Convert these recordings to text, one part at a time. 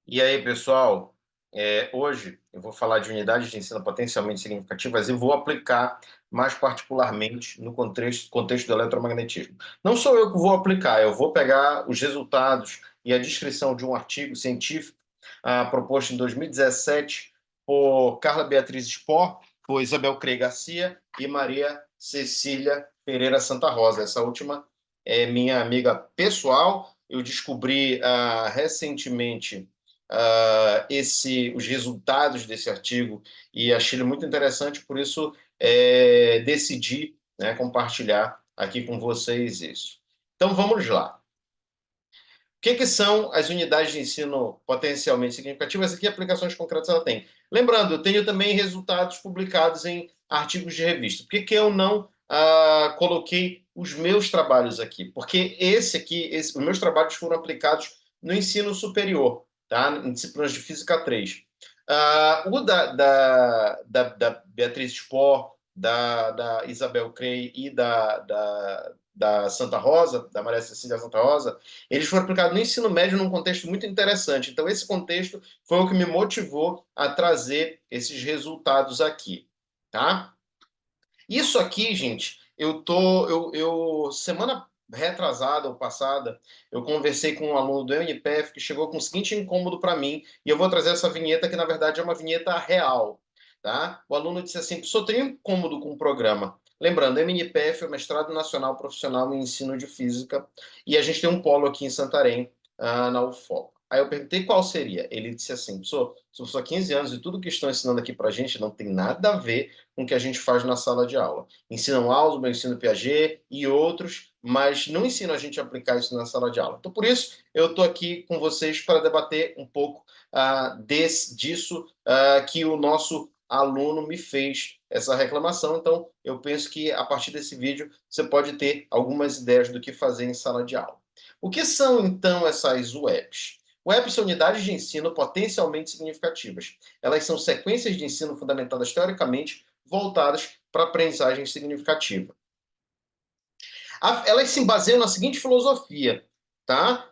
E aí, pessoal, hoje eu vou falar de unidades de ensino potencialmente significativas e vou aplicar mais particularmente no contexto do eletromagnetismo. Não sou eu que vou aplicar, eu vou pegar os resultados e a descrição de um artigo científico proposto em 2017 por Carla Beatriz Spohr, por Isabel Crey Garcia e Maria Cecília Pereira Santa Rosa. Essa última é minha amiga pessoal. Eu descobri recentemente os resultados desse artigo e achei ele muito interessante, por isso decidi, né, compartilhar aqui com vocês isso. Então vamos lá. O que são as unidades de ensino potencialmente significativas e que aplicações concretas ela tem? Lembrando, eu tenho também resultados publicados em artigos de revista. Por que eu não coloquei os meus trabalhos aqui? Porque os meus trabalhos foram aplicados no ensino superior, tá? Em disciplinas de Física 3. O da Beatriz Spohr, da Isabel Crey e da Santa Rosa, da Maria Cecília Santa Rosa, eles foram aplicados no ensino médio num contexto muito interessante. Então, esse contexto foi o que me motivou a trazer esses resultados aqui, tá? Isso aqui, gente, semana retrasada ou passada, eu conversei com um aluno do MNPF que chegou com o seguinte incômodo para mim, e eu vou trazer essa vinheta que, na verdade, é uma vinheta real, tá? O aluno disse assim: "Professor, tenho um incômodo com o programa." Lembrando, MNPF é o Mestrado Nacional Profissional em Ensino de Física, e a gente tem um polo aqui em Santarém, na UFOP. Aí eu perguntei qual seria. Ele disse assim: "Professor, sou só 15 anos e tudo que estão ensinando aqui para a gente não tem nada a ver com o que a gente faz na sala de aula. Ensinam Ausubel, ensinam Piaget e outros, mas não ensinam a gente a aplicar isso na sala de aula." Então, por isso, eu estou aqui com vocês para debater um pouco disso que o nosso aluno me fez essa reclamação. Então, eu penso que a partir desse vídeo você pode ter algumas ideias do que fazer em sala de aula. O que são, então, essas UEPs? UEPs são unidades de ensino potencialmente significativas. Elas são sequências de ensino fundamentadas teoricamente voltadas para a aprendizagem significativa. Elas se baseiam na seguinte filosofia, tá?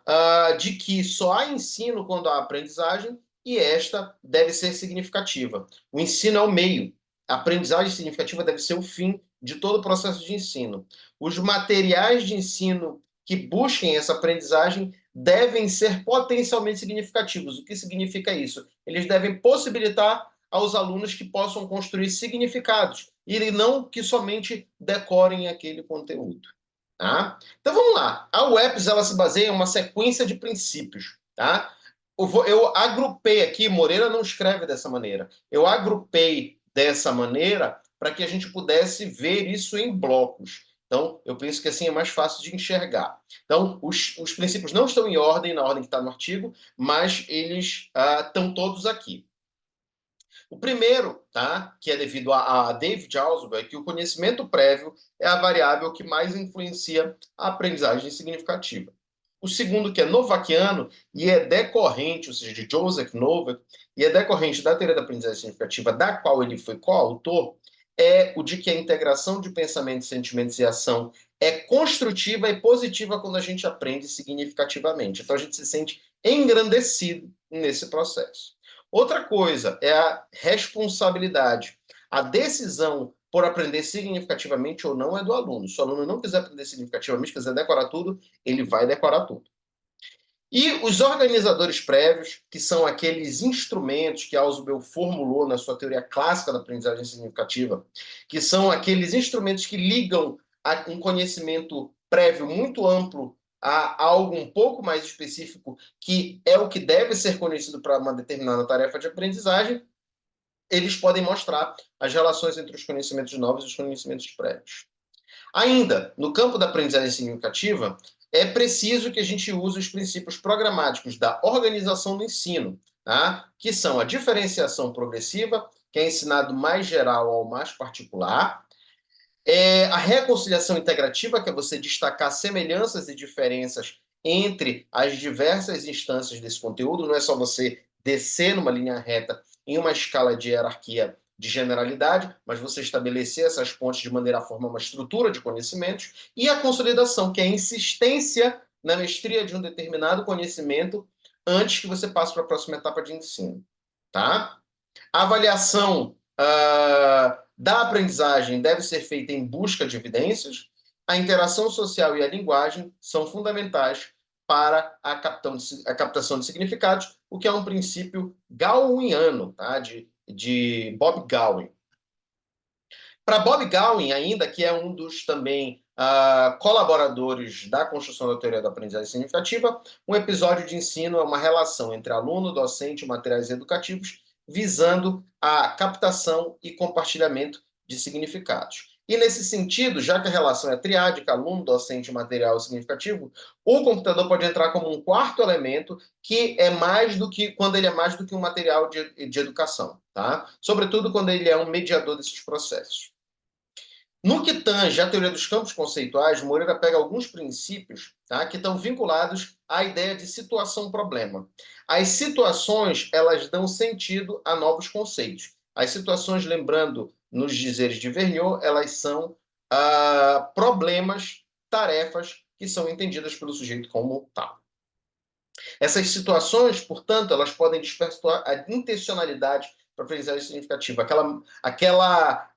De que só há ensino quando há aprendizagem e esta deve ser significativa. O ensino é o meio. A aprendizagem significativa deve ser o fim de todo o processo de ensino. Os materiais de ensino que busquem essa aprendizagem devem ser potencialmente significativos. O que significa isso? Eles devem possibilitar aos alunos que possam construir significados e não que somente decorem aquele conteúdo. Tá? Então vamos lá. A UEPS ela se baseia em uma sequência de princípios. Tá? Eu agrupei aqui, Moreira não escreve dessa maneira. Eu agrupei dessa maneira para que a gente pudesse ver isso em blocos. Então, eu penso que assim é mais fácil de enxergar. Então, os princípios não estão em ordem, na ordem que está no artigo, mas eles estão todos aqui. O primeiro, tá, que é devido a David Ausubel, é que o conhecimento prévio é a variável que mais influencia a aprendizagem significativa. O segundo, que é novaquiano e é decorrente, ou seja, de Joseph Novak, e é decorrente da teoria da aprendizagem significativa, da qual ele foi coautor, é o de que a integração de pensamentos, sentimentos e ação é construtiva e positiva quando a gente aprende significativamente. Então a gente se sente engrandecido nesse processo. Outra coisa é a responsabilidade. A decisão por aprender significativamente ou não é do aluno. Se o aluno não quiser aprender significativamente, quiser decorar tudo, ele vai decorar tudo. E os organizadores prévios, que são aqueles instrumentos que Ausubel formulou na sua teoria clássica da aprendizagem significativa, que são aqueles instrumentos que ligam a um conhecimento prévio muito amplo a algo um pouco mais específico, que é o que deve ser conhecido para uma determinada tarefa de aprendizagem, eles podem mostrar as relações entre os conhecimentos novos e os conhecimentos prévios. Ainda, no campo da aprendizagem significativa, é preciso que a gente use os princípios programáticos da organização do ensino, tá? Que são a diferenciação progressiva, que é ensinado mais geral ao mais particular, a reconciliação integrativa, que é você destacar semelhanças e diferenças entre as diversas instâncias desse conteúdo, não é só você descer numa linha reta em uma escala de hierarquia de generalidade, mas você estabelecer essas pontes de maneira a formar uma estrutura de conhecimentos, e a consolidação, que é a insistência na mestria de um determinado conhecimento antes que você passe para a próxima etapa de ensino, tá? A avaliação da aprendizagem deve ser feita em busca de evidências. A interação social e a linguagem são fundamentais para a captação de significados, o que é um princípio gowiniano, tá? de Bob Gowen. Para Bob Gowen, ainda, que é um dos também colaboradores da construção da teoria da aprendizagem significativa, um episódio de ensino é uma relação entre aluno, docente e materiais educativos, visando a captação e compartilhamento de significados. E nesse sentido, já que a relação é triádica, aluno, docente, material significativo, o computador pode entrar como um quarto elemento que é mais do que quando ele é mais do que um material de educação, tá? Sobretudo quando ele é um mediador desses processos. No que tange à teoria dos campos conceituais, Moreira pega alguns princípios, tá, que estão vinculados à ideia de situação-problema. As situações, elas dão sentido a novos conceitos. As situações, lembrando nos dizeres de Vergniaud, elas são problemas, tarefas que são entendidas pelo sujeito como tal. Essas situações, portanto, elas podem despertar a intencionalidade para a aprendizagem significativa, aquela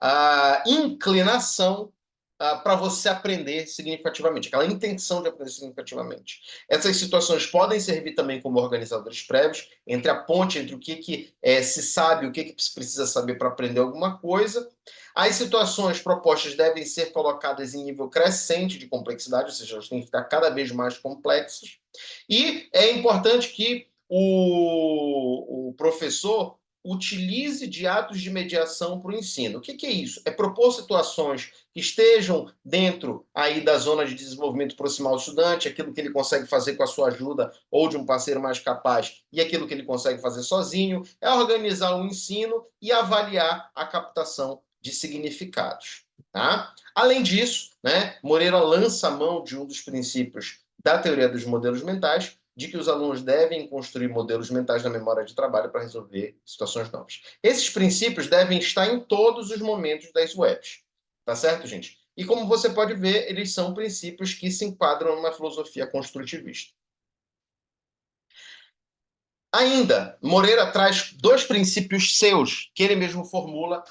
inclinação para você aprender significativamente, aquela intenção de aprender significativamente. Essas situações podem servir também como organizadores prévios, entre a ponte entre o que se sabe, o que se precisa saber para aprender alguma coisa. As situações propostas devem ser colocadas em nível crescente de complexidade, ou seja, elas têm que ficar cada vez mais complexas. E é importante que o professor utilize de atos de mediação para o ensino. O que é isso? É propor situações que estejam dentro aí da zona de desenvolvimento proximal do estudante, aquilo que ele consegue fazer com a sua ajuda ou de um parceiro mais capaz e aquilo que ele consegue fazer sozinho, é organizar o ensino e avaliar a captação de significados. Tá? Além disso, né, Moreira lança a mão de um dos princípios da teoria dos modelos mentais, de que os alunos devem construir modelos mentais na memória de trabalho para resolver situações novas. Esses princípios devem estar em todos os momentos das webs. Tá certo, gente? E como você pode ver, eles são princípios que se enquadram numa filosofia construtivista. Ainda, Moreira traz dois princípios seus, que ele mesmo formula,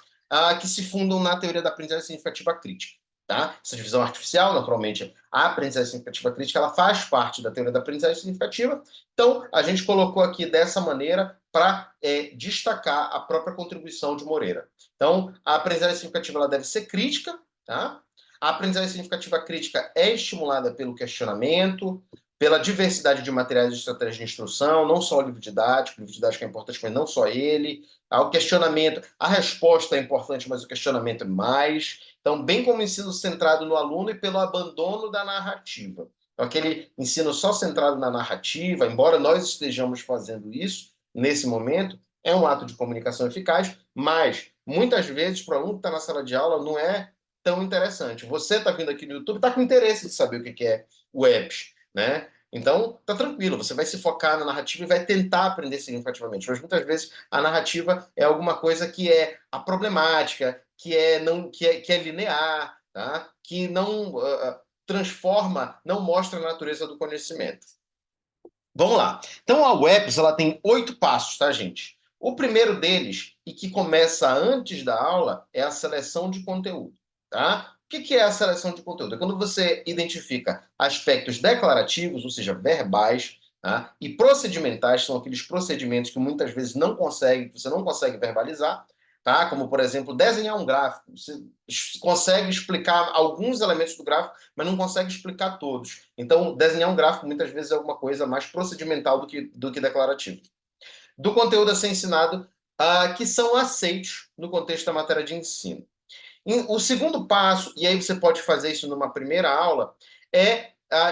que se fundam na teoria da aprendizagem significativa crítica. Tá? Essa divisão artificial, naturalmente, a aprendizagem significativa crítica, ela faz parte da teoria da aprendizagem significativa. Então, a gente colocou aqui dessa maneira para destacar a própria contribuição de Moreira. Então, a aprendizagem significativa ela deve ser crítica. Tá? A aprendizagem significativa crítica é estimulada pelo questionamento, pela diversidade de materiais e estratégias de instrução, não só o livro didático é importante, mas não só ele. O questionamento, a resposta é importante, mas o questionamento é mais. Então, bem como ensino centrado no aluno e pelo abandono da narrativa. Então, aquele ensino só centrado na narrativa, embora nós estejamos fazendo isso nesse momento, é um ato de comunicação eficaz, mas muitas vezes para o aluno que está na sala de aula não é tão interessante. Você está vindo aqui no YouTube, está com interesse de saber o que é webs, né? Então, tá tranquilo, você vai se focar na narrativa e vai tentar aprender significativamente. Mas muitas vezes a narrativa é alguma coisa que é a problemática, que é linear, tá? Que não transforma, não mostra a natureza do conhecimento. Vamos lá. Então, a WEPS ela tem 8 passos, tá, gente? O primeiro deles, e que começa antes da aula, é a seleção de conteúdo, tá? O que é a seleção de conteúdo? É quando você identifica aspectos declarativos, ou seja, verbais, tá? E procedimentais, são aqueles procedimentos que muitas vezes você não consegue verbalizar, tá? Como, por exemplo, desenhar um gráfico. Você consegue explicar alguns elementos do gráfico, mas não consegue explicar todos. Então, desenhar um gráfico muitas vezes é alguma coisa mais procedimental do que declarativo. Do conteúdo a ser ensinado, que são aceitos no contexto da matéria de ensino. O segundo passo, e aí você pode fazer isso numa primeira aula, é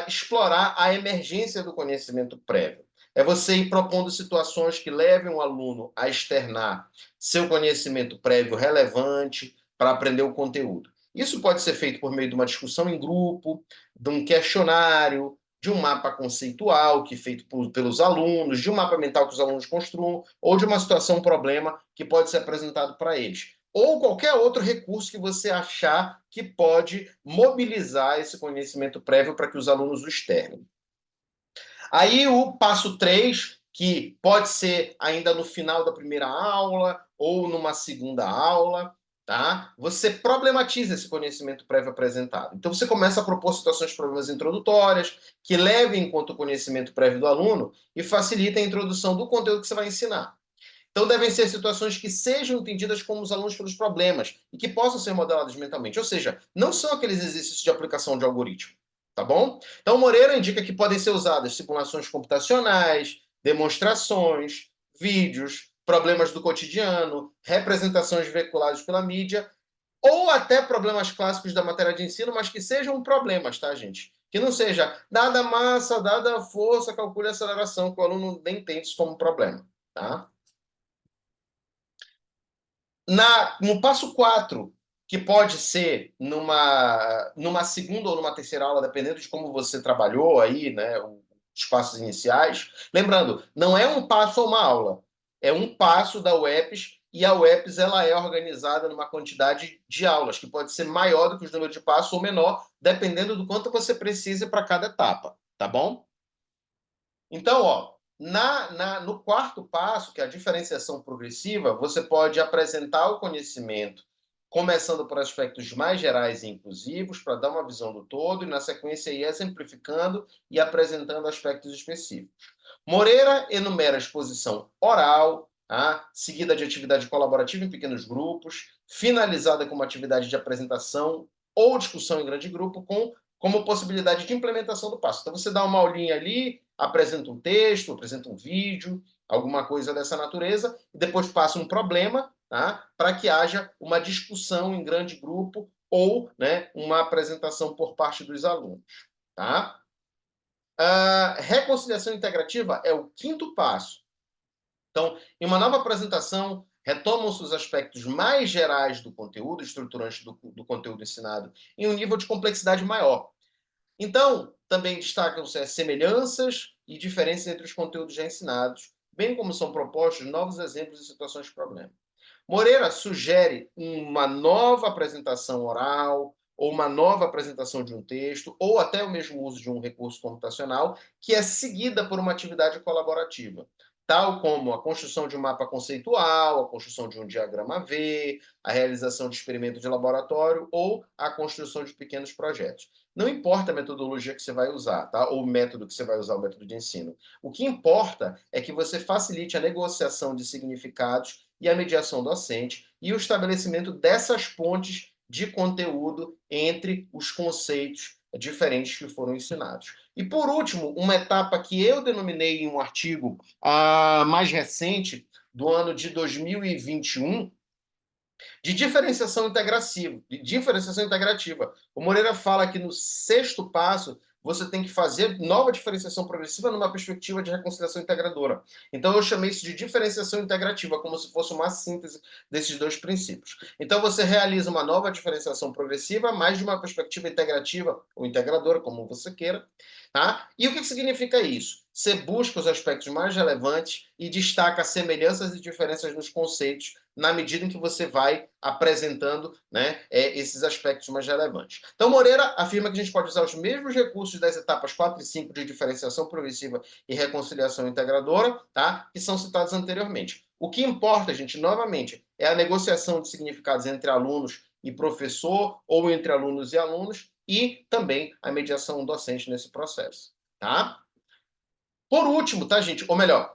explorar a emergência do conhecimento prévio. É você ir propondo situações que levem o aluno a externar seu conhecimento prévio relevante para aprender o conteúdo. Isso pode ser feito por meio de uma discussão em grupo, de um questionário, de um mapa conceitual que é feito pelos alunos, de um mapa mental que os alunos construam, ou de uma situação-problema que pode ser apresentado para eles. Ou qualquer outro recurso que você achar que pode mobilizar esse conhecimento prévio para que os alunos o externem. Aí o passo 3, que pode ser ainda no final da primeira aula ou numa segunda aula, tá? Você problematiza esse conhecimento prévio apresentado. Então, você começa a propor situações de problemas introdutórias que levem em conta o conhecimento prévio do aluno e facilitem a introdução do conteúdo que você vai ensinar. Então, devem ser situações que sejam entendidas como os alunos pelos problemas e que possam ser modeladas mentalmente. Ou seja, não são aqueles exercícios de aplicação de algoritmo, tá bom? Então, Moreira indica que podem ser usadas simulações computacionais, demonstrações, vídeos, problemas do cotidiano, representações veiculadas pela mídia, ou até problemas clássicos da matéria de ensino, mas que sejam problemas, tá, gente? Que não seja dada a massa, dada a força, calcule a aceleração, que o aluno nem entende isso como problema, tá? No passo 4, que pode ser numa segunda ou numa terceira aula, dependendo de como você trabalhou aí, né, os passos iniciais. Lembrando, não é um passo ou uma aula, é um passo da UEPS, e a UEPS ela é organizada numa quantidade de aulas, que pode ser maior do que os números de passos ou menor, dependendo do quanto você precisa para cada etapa, tá bom? Então, ó, no quarto passo, que é a diferenciação progressiva, você pode apresentar o conhecimento, começando por aspectos mais gerais e inclusivos, para dar uma visão do todo, e na sequência ir exemplificando e apresentando aspectos específicos. Moreira enumera a exposição oral, tá? Seguida de atividade colaborativa em pequenos grupos, finalizada com uma atividade de apresentação ou discussão em grande grupo, como possibilidade de implementação do passo. Então, você dá uma aulinha ali, apresenta um texto, apresenta um vídeo, alguma coisa dessa natureza, e depois passa um problema, tá? Para que haja uma discussão em grande grupo ou, né, uma apresentação por parte dos alunos. Tá? A reconciliação integrativa é o quinto passo. Então, em uma nova apresentação, retomam-se os aspectos mais gerais do conteúdo, estruturantes do conteúdo ensinado, em um nível de complexidade maior. Então, também destacam-se as semelhanças e diferenças entre os conteúdos já ensinados, bem como são propostos novos exemplos e situações de problema. Moreira sugere uma nova apresentação oral, ou uma nova apresentação de um texto, ou até o mesmo uso de um recurso computacional, que é seguida por uma atividade colaborativa, tal como a construção de um mapa conceitual, a construção de um diagrama V, a realização de experimento de laboratório ou a construção de pequenos projetos. Não importa a metodologia que você vai usar, tá? Ou o método que você vai usar, o método de ensino. O que importa é que você facilite a negociação de significados e a mediação docente e o estabelecimento dessas pontes de conteúdo entre os conceitos diferentes que foram ensinados. E, por último, uma etapa que eu denominei em um artigo mais recente, do ano de 2021, de diferenciação integrativa. O Moreira fala que no sexto passo você tem que fazer nova diferenciação progressiva numa perspectiva de reconciliação integradora. Então eu chamei isso de diferenciação integrativa, como se fosse uma síntese desses dois princípios. Então você realiza uma nova diferenciação progressiva, mais de uma perspectiva integrativa ou integradora, como você queira, tá? E o que significa isso? Você busca os aspectos mais relevantes e destaca semelhanças e diferenças nos conceitos na medida em que você vai apresentando, né, esses aspectos mais relevantes. Então, Moreira afirma que a gente pode usar os mesmos recursos das etapas 4 e 5 de diferenciação progressiva e reconciliação integradora, tá, que são citados anteriormente. O que importa, gente, novamente, é a negociação de significados entre alunos e professor, ou entre alunos e alunos, e também a mediação docente nesse processo. Tá? Por último, tá, gente? Ou melhor,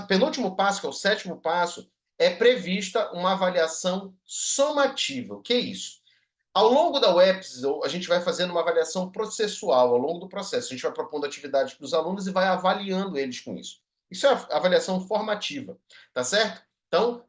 penúltimo passo, que é o sétimo passo, é prevista uma avaliação somativa. O que é isso? Ao longo da UEPS, a gente vai fazendo uma avaliação processual ao longo do processo. A gente vai propondo atividades para os alunos e vai avaliando eles com isso. Isso é a avaliação formativa, tá certo? Então,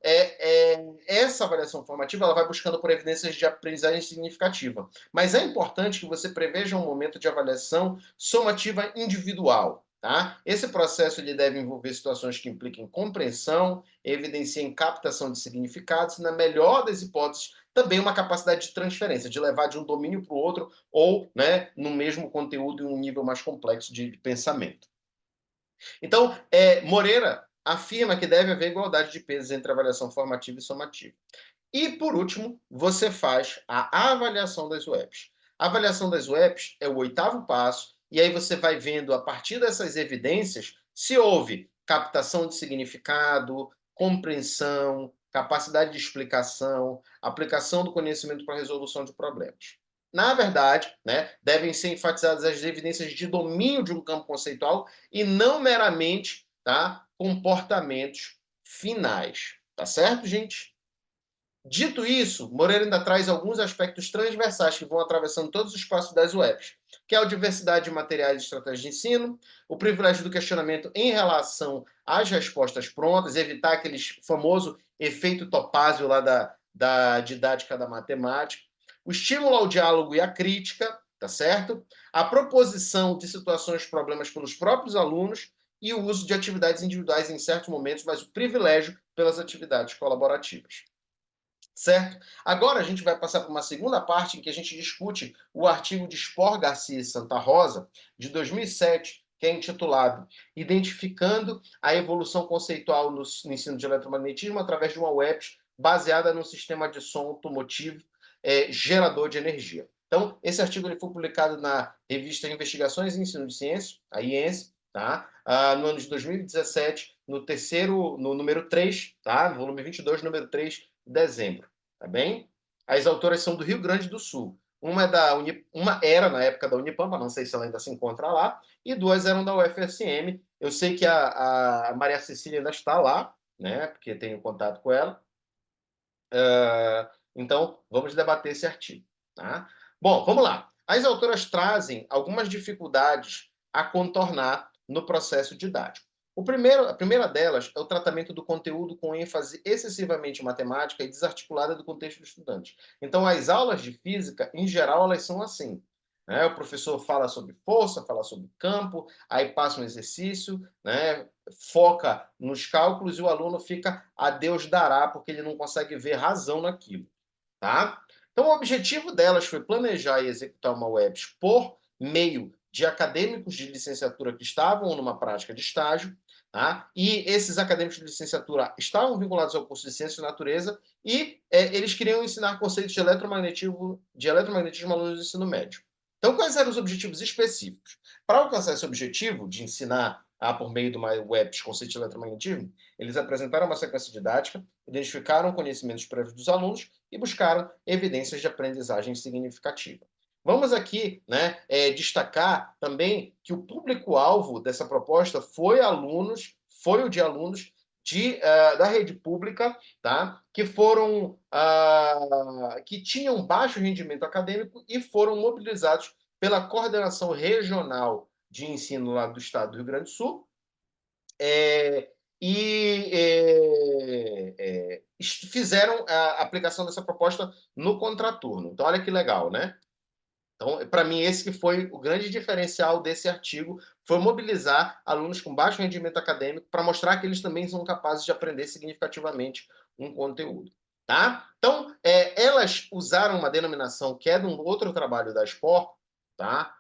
essa avaliação formativa ela vai buscando por evidências de aprendizagem significativa. Mas é importante que você preveja um momento de avaliação somativa individual. Tá? Esse processo ele deve envolver situações que impliquem compreensão, evidenciem captação de significados e, na melhor das hipóteses, também uma capacidade de transferência, de levar de um domínio para o outro ou, né, no mesmo conteúdo em um nível mais complexo de pensamento. Então, Moreira afirma que deve haver igualdade de pesos entre avaliação formativa e somativa. E, por último, você faz a avaliação das UEPs. A avaliação das UEPs é o oitavo passo, e aí você vai vendo, a partir dessas evidências, se houve captação de significado, compreensão, capacidade de explicação, aplicação do conhecimento para a resolução de problemas. Na verdade, né, devem ser enfatizadas as evidências de domínio de um campo conceitual e não meramente, tá, comportamentos finais. Tá certo, gente? Dito isso, Moreira ainda traz alguns aspectos transversais que vão atravessando todos os espaços das webs, que é a diversidade de materiais e estratégias de ensino, o privilégio do questionamento em relação às respostas prontas, evitar aquele famoso efeito Topázio lá da didática da matemática, o estímulo ao diálogo e à crítica, tá certo? A proposição de situações, problemas pelos próprios alunos e o uso de atividades individuais em certos momentos, mas o privilégio pelas atividades colaborativas. Certo? Agora a gente vai passar para uma segunda parte em que a gente discute o artigo de Spor, Garcia e Santa Rosa, de 2007, que é intitulado Identificando a Evolução Conceitual no Ensino de Eletromagnetismo através de uma web baseada no sistema de som automotivo gerador de energia. Então, esse artigo ele foi publicado na revista Investigações em Ensino de Ciências, a IENSE, tá? No ano de 2017, no número 3, tá? No volume 22, número 3, de dezembro, tá bem? As autoras são do Rio Grande do Sul. Uma era na época da Unipampa, não sei se ela ainda se encontra lá, e duas eram da UFSM. Eu sei que a Maria Cecília ainda está lá, né? Porque tenho contato com ela. Então, vamos debater esse artigo. Tá? Bom, vamos lá. As autoras trazem algumas dificuldades a contornar no processo didático. A primeira delas é o tratamento do conteúdo com ênfase excessivamente matemática e desarticulada do contexto do estudante. Então, as aulas de física, em geral, elas são assim. Né? O professor fala sobre força, fala sobre campo, aí passa um exercício, né? Foca nos cálculos e o aluno fica a Deus dará, porque ele não consegue ver razão naquilo. Tá? Então, o objetivo delas foi planejar e executar uma webs por meio de acadêmicos de licenciatura que estavam numa prática de estágio, tá? E esses acadêmicos de licenciatura estavam vinculados ao curso de Ciências de Natureza e eles queriam ensinar conceitos de eletromagnetismo a alunos do ensino médio. Então, quais eram os objetivos específicos? Para alcançar esse objetivo de ensinar por meio de uma webs conceitos de eletromagnetismo, eles apresentaram uma sequência didática, identificaram conhecimentos prévios dos alunos e buscaram evidências de aprendizagem significativa. Vamos aqui, né, destacar também que o público-alvo dessa proposta foi o de alunos da rede pública, tá, que tinham baixo rendimento acadêmico e foram mobilizados pela coordenação regional de ensino lá do estado do Rio Grande do Sul, fizeram a aplicação dessa proposta no contraturno. Então, olha que legal, né? Então, para mim, esse que foi o grande diferencial desse artigo, foi mobilizar alunos com baixo rendimento acadêmico para mostrar que eles também são capazes de aprender significativamente um conteúdo. Tá? Então, elas usaram uma denominação que é de um outro trabalho da Spor, tá?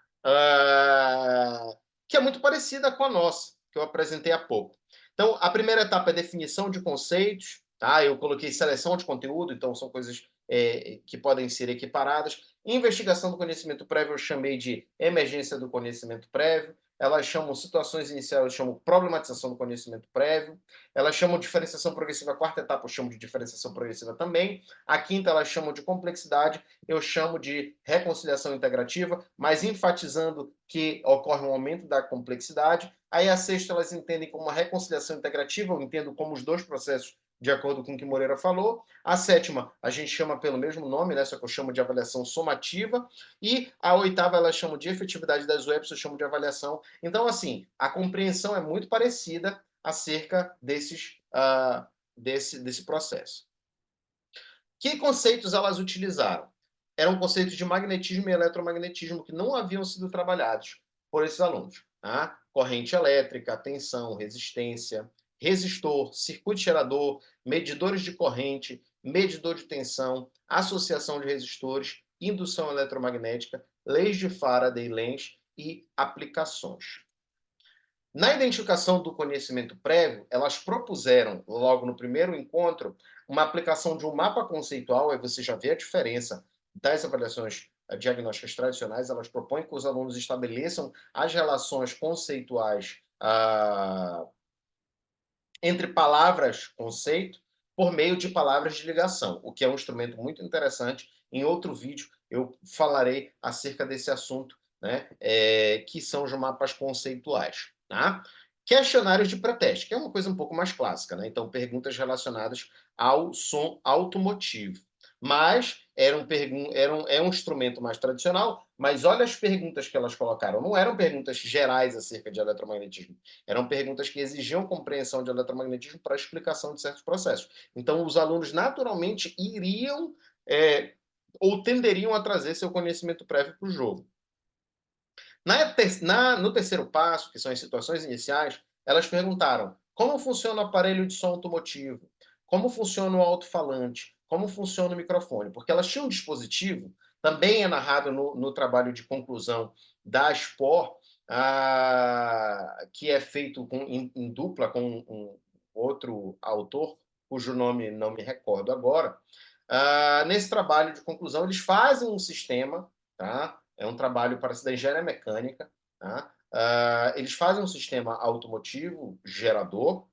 Que é muito parecida com a nossa, que eu apresentei há pouco. Então, a primeira etapa é definição de conceitos, tá? Eu coloquei seleção de conteúdo, então são coisas que podem ser equiparadas. Investigação do conhecimento prévio eu chamei de emergência do conhecimento prévio. Elas chamam situações iniciais, elas chamam problematização do conhecimento prévio. Elas chamam diferenciação progressiva, a quarta etapa eu chamo de diferenciação progressiva também. A quinta elas chamam de complexidade, eu chamo de reconciliação integrativa, mas enfatizando que ocorre um aumento da complexidade. Aí a sexta elas entendem como uma reconciliação integrativa, eu entendo como os dois processos de acordo com o que Moreira falou. A sétima, a gente chama pelo mesmo nome, né? Só que eu chamo de avaliação somativa. E a oitava, ela chama de efetividade das webs, eu chamo de avaliação. Então, assim, a compreensão é muito parecida acerca desse processo. Que conceitos elas utilizaram? Eram conceitos de magnetismo e eletromagnetismo que não haviam sido trabalhados por esses alunos. Tá? Corrente elétrica, tensão, resistência, resistor, circuito gerador, medidores de corrente, medidor de tensão, associação de resistores, indução eletromagnética, leis de Faraday, Lenz e aplicações. Na identificação do conhecimento prévio, elas propuseram, logo no primeiro encontro, uma aplicação de um mapa conceitual, aí você já vê a diferença das avaliações diagnósticas tradicionais, elas propõem que os alunos estabeleçam as relações conceituais entre palavras-conceito por meio de palavras de ligação, o que é um instrumento muito interessante. Em outro vídeo eu falarei acerca desse assunto, né, que são os mapas conceituais. Tá? Questionários de pré-teste, que é uma coisa um pouco mais clássica, né? Então, perguntas relacionadas ao som automotivo. Mas é um instrumento mais tradicional, mas olha as perguntas que elas colocaram. Não eram perguntas gerais acerca de eletromagnetismo, eram perguntas que exigiam compreensão de eletromagnetismo para a explicação de certos processos. Então, os alunos naturalmente iriam ou tenderiam a trazer seu conhecimento prévio para o jogo. No terceiro passo, que são as situações iniciais, elas perguntaram como funciona o aparelho de som automotivo, como funciona o alto-falante, como funciona o microfone, porque elas tinham um dispositivo, também é narrado no trabalho de conclusão da SPOR, que é feito em dupla com um outro autor, cujo nome não me recordo agora. Nesse trabalho de conclusão, eles fazem um sistema, tá? É um trabalho para da engenharia mecânica. Tá? Eles fazem um sistema automotivo gerador,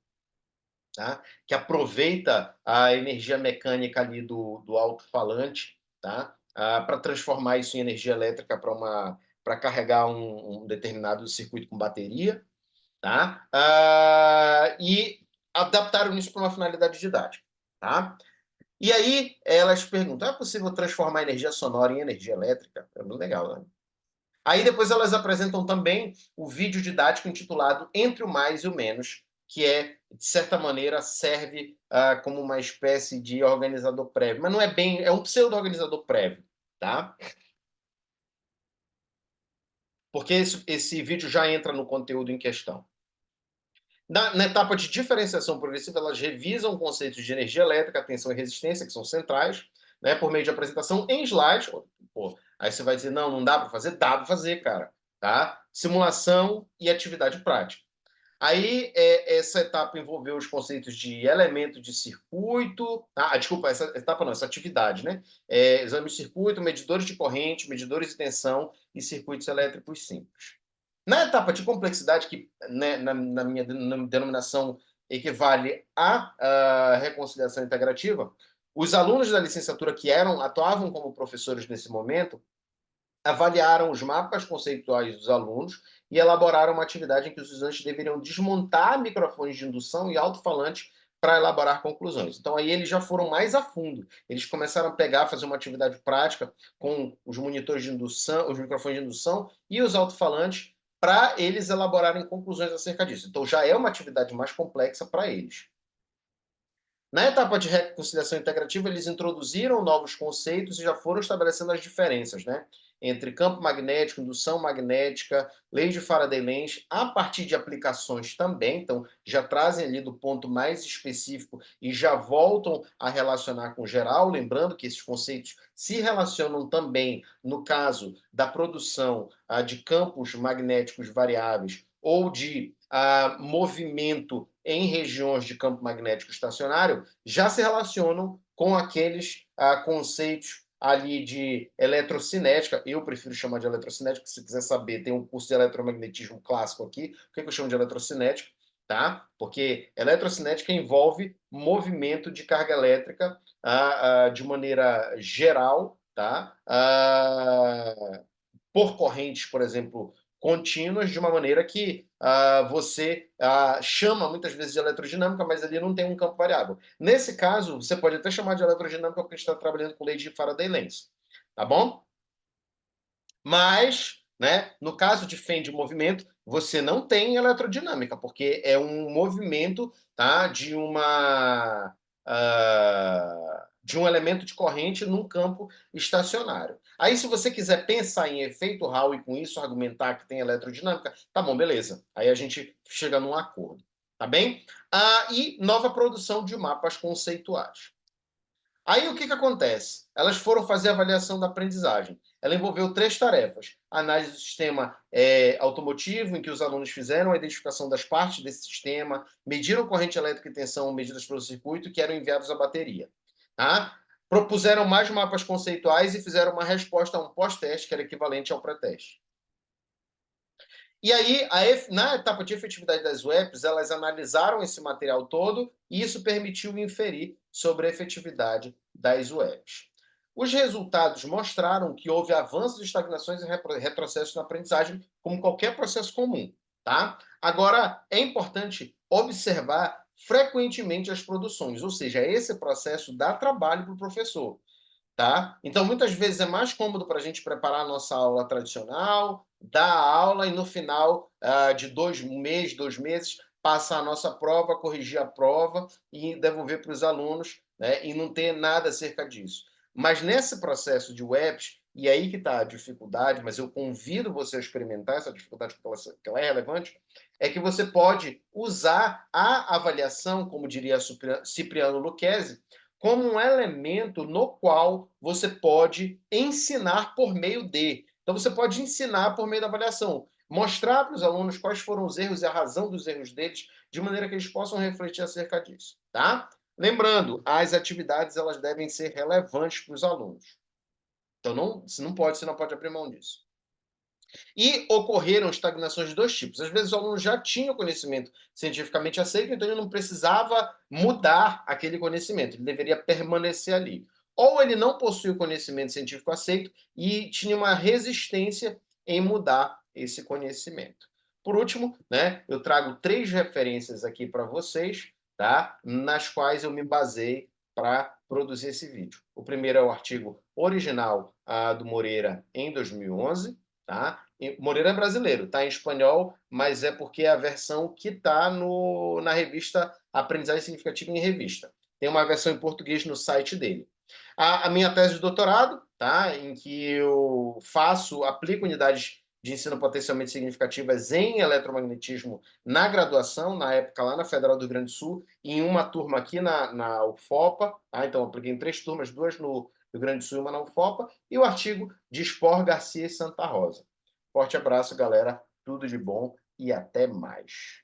tá? Que aproveita a energia mecânica ali do alto-falante, tá? Para transformar isso em energia elétrica para carregar um determinado circuito com bateria. Tá? E adaptaram isso para uma finalidade didática. Tá? E aí elas perguntam: é possível transformar energia sonora em energia elétrica? É muito legal, né? Aí depois elas apresentam também o vídeo didático intitulado Entre o Mais e o Menos, que de certa maneira, serve como uma espécie de organizador prévio. Mas não é bem, é um pseudo-organizador prévio, tá? Porque esse vídeo já entra no conteúdo em questão. Na etapa de diferenciação progressiva, elas revisam conceitos de energia elétrica, tensão e resistência, que são centrais, né, por meio de apresentação em slides. Pô, aí você vai dizer, não dá para fazer? Dá para fazer, cara. Tá? Simulação e atividade prática. Aí, essa etapa envolveu os conceitos de elemento de circuito. Desculpa, essa etapa não, essa atividade, né? Exame de circuito, medidores de corrente, medidores de tensão e circuitos elétricos simples. Na etapa de complexidade, que né, na minha denominação equivale à reconciliação integrativa, os alunos da licenciatura que atuavam como professores nesse momento avaliaram os mapas conceituais dos alunos e elaboraram uma atividade em que os estudantes deveriam desmontar microfones de indução e alto-falantes para elaborar conclusões. Então, aí eles já foram mais a fundo. Eles começaram a fazer uma atividade prática com os monitores de indução, os microfones de indução e os alto-falantes para eles elaborarem conclusões acerca disso. Então, já é uma atividade mais complexa para eles. Na etapa de reconciliação integrativa, eles introduziram novos conceitos e já foram estabelecendo as diferenças, né? Entre campo magnético, indução magnética, lei de Faraday-Lenz, a partir de aplicações também, então já trazem ali do ponto mais específico e já voltam a relacionar com o geral, lembrando que esses conceitos se relacionam também no caso da produção de campos magnéticos variáveis ou de movimento em regiões de campo magnético estacionário, já se relacionam com aqueles conceitos ali de eletrocinética. Eu prefiro chamar de eletrocinética, se quiser saber, tem um curso de eletromagnetismo clássico aqui. O que eu chamo de eletrocinética? Tá? Porque eletrocinética envolve movimento de carga elétrica de maneira geral, tá? Por correntes, por exemplo, contínuas, de uma maneira que você chama muitas vezes de eletrodinâmica, mas ali não tem um campo variável. Nesse caso, você pode até chamar de eletrodinâmica porque a gente está trabalhando com lei de Faraday-Lenz. Tá bom? Mas, né, no caso de fém de movimento, você não tem eletrodinâmica, porque é um movimento, tá, de um elemento de corrente num campo estacionário. Aí, se você quiser pensar em efeito Hall e com isso argumentar que tem eletrodinâmica, tá bom, beleza. Aí a gente chega num acordo, tá bem? E nova produção de mapas conceituais. Aí o que acontece? Elas foram fazer a avaliação da aprendizagem. Ela envolveu 3 tarefas: a análise do sistema automotivo, em que os alunos fizeram a identificação das partes desse sistema, mediram corrente elétrica e tensão medidas pelo circuito que eram enviados à bateria. Tá? Propuseram mais mapas conceituais e fizeram uma resposta a um pós-teste, que era equivalente ao pré-teste. E aí, na etapa de efetividade das UEPs, elas analisaram esse material todo e isso permitiu inferir sobre a efetividade das UEPs. Os resultados mostraram que houve avanços, estagnações e retrocessos na aprendizagem, como qualquer processo comum, tá? Agora, é importante observar frequentemente as produções, ou seja, esse processo dá trabalho para o professor. Tá? Então, muitas vezes é mais cômodo para a gente preparar a nossa aula tradicional, dar a aula e no final de 2 meses, 2 meses, passar a nossa prova, corrigir a prova e devolver para os alunos, né? E não ter nada acerca disso. Mas nesse processo de webs, e aí que está a dificuldade, mas eu convido você a experimentar essa dificuldade porque ela é relevante, é que você pode usar a avaliação, como diria Cipriano Lucchesi, como um elemento no qual você pode ensinar por meio de. Então, você pode ensinar por meio da avaliação, mostrar para os alunos quais foram os erros e a razão dos erros deles, de maneira que eles possam refletir acerca disso, tá? Lembrando, as atividades elas devem ser relevantes para os alunos. Então, você não pode abrir mão disso. E ocorreram estagnações de dois tipos. Às vezes o aluno já tinha o conhecimento cientificamente aceito, então ele não precisava mudar aquele conhecimento, ele deveria permanecer ali. Ou ele não possui o conhecimento científico aceito e tinha uma resistência em mudar esse conhecimento. Por último, né, eu trago 3 referências aqui para vocês, tá, nas quais eu me basei para produzir esse vídeo. O primeiro é o artigo original do Moreira em 2011, tá? Moreira é brasileiro, tá em espanhol, mas é porque é a versão que está na revista Aprendizagem Significativa em Revista. Tem uma versão em português no site dele. A minha tese de doutorado, tá, em que eu aplico unidades de ensino potencialmente significativas em eletromagnetismo na graduação, na época lá na Federal do Rio Grande do Sul, em uma turma aqui na UFOPA, tá? Então eu apliquei em 3 turmas, 2 no Rio Grande do Sul e uma na UFOPA, e o artigo de Spor, Garcia e Santa Rosa. Forte abraço, galera. Tudo de bom e até mais.